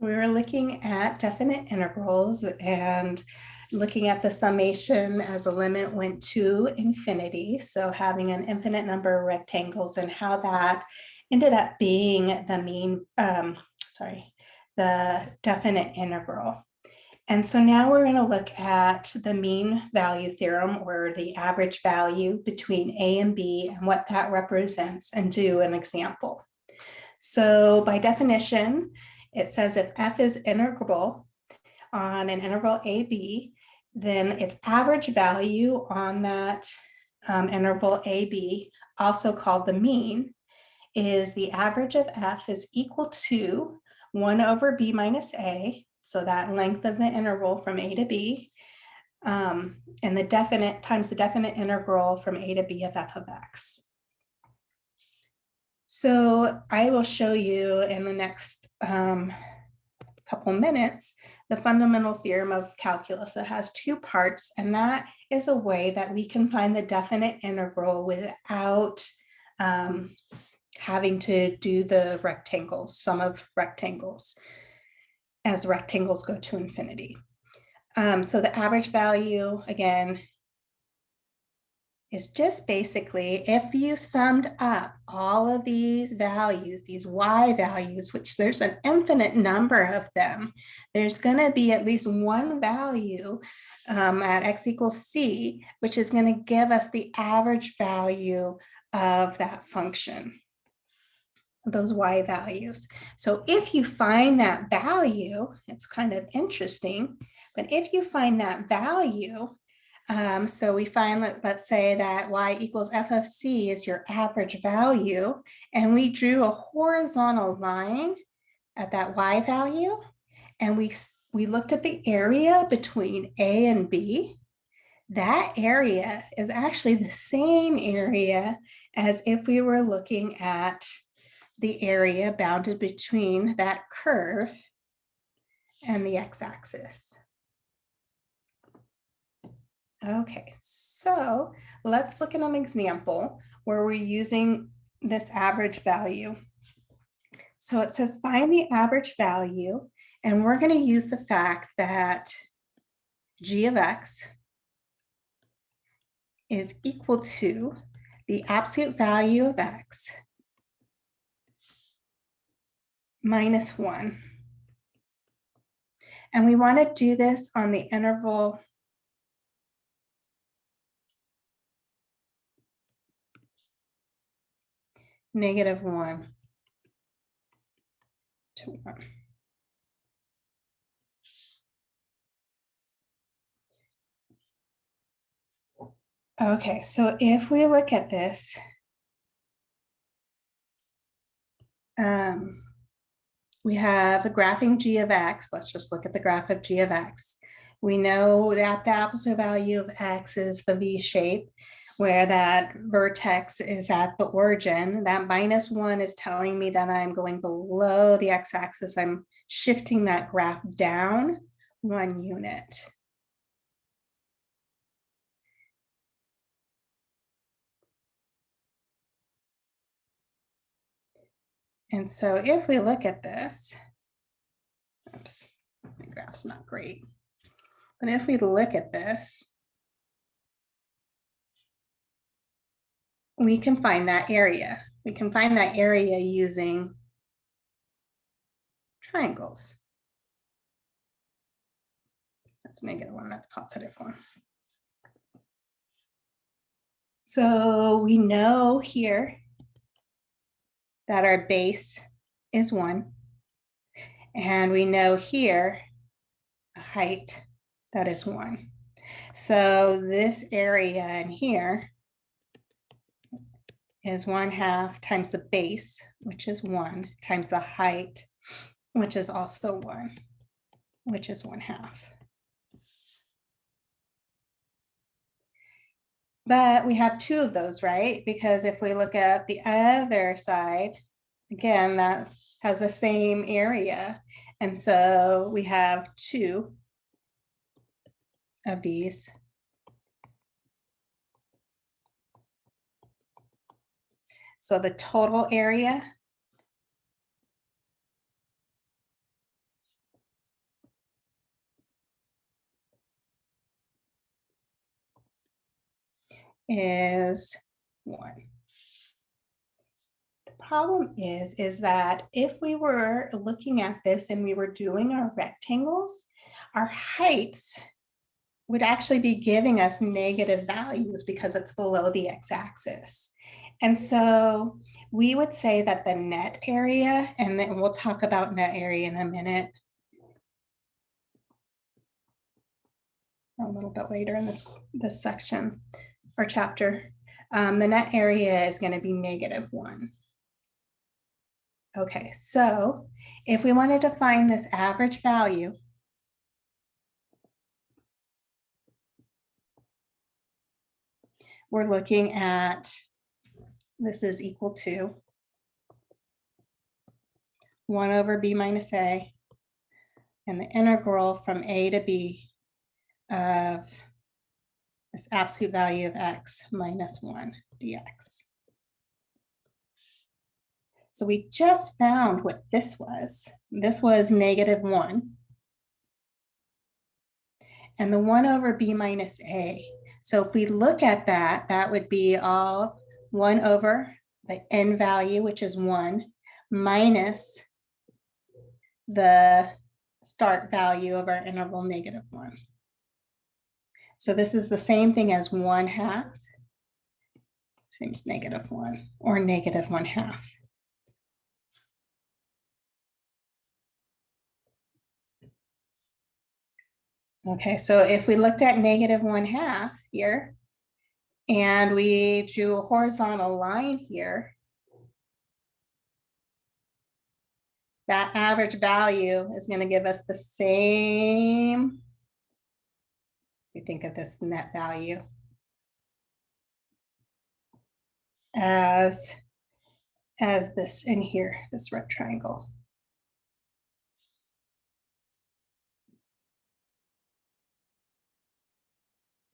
we were looking at definite integrals and looking at the summation as the limit went to infinity. So having an infinite number of rectangles and how that ended up being the the definite integral. And so now we're going to look at the mean value theorem, or the average value between A and B, and what that represents, and do an example. So by definition, it says if f is integrable on an interval AB, then its average value on that interval AB, also called the mean, is the average of f is equal to 1 over b minus a, so that length of the interval from a to b, and the definite times the definite integral from a to b of f of x. So I will show you in the next couple minutes the fundamental theorem of calculus. It has two parts, and that is a way that we can find the definite integral without having to do the rectangles, sum of rectangles, as rectangles go to infinity. So the average value, again, is just basically if you summed up all of these values, these y values, which there's an infinite number of them, there's going to be at least one value at x equals c, which is going to give us the average value of that function, those y values. So if you find that value, it's kind of interesting, but if you find that value, so we find that, let's say that y equals f of c is your average value, and we drew a horizontal line at that y value, and we looked at the area between a and b. That area is actually the same area as if we were looking at the area bounded between that curve and the x-axis. Okay, so let's look at an example where we're using this average value. So it says find the average value, and we're going to use the fact that g of x is equal to the absolute value of x minus 1. And we want to do this on the interval -1 to 1. Okay, so if we look at this, we have a graphing g of x. Let's just look at the graph of g of x. We know that the absolute value of x is the V shape, where that vertex is at the origin. That -1 is telling me that I'm going below the x-axis. I'm shifting that graph down 1 unit. And so if we look at this, oops, my graph's not great. But if we look at this, we can find that area. We can find that area using triangles. That's -1, that's +1. So we know here that our base is 1. And we know here a height that is 1. So this area in here is 1/2 times the base, which is 1, times the height, which is also 1, which is 1/2. But we have 2 of those, right? Because if we look at the other side, again, that has the same area. And so we have 2 of these. So the total area is 1. The problem is that if we were looking at this and we were doing our rectangles, our heights would actually be giving us negative values because it's below the x-axis. And so we would say that the net area, and then we'll talk about net area in a minute, a little bit later in this section or chapter, the net area is going to be -1. Okay, so if we wanted to find this average value, we're looking at, this is equal to 1 over b minus a, and the integral from a to b of this absolute value of x minus 1 dx. So we just found what this was. This was -1. And the 1 over b minus a. So if we look at that, that would be all 1 over the n value, which is 1, minus the start value of our interval -1. So this is the same thing as 1/2 times -1, or -1/2. Okay, so if we looked at -1/2 here, and we drew a horizontal line here, that average value is going to give us the same, we think of this net value, as this in here, this red triangle.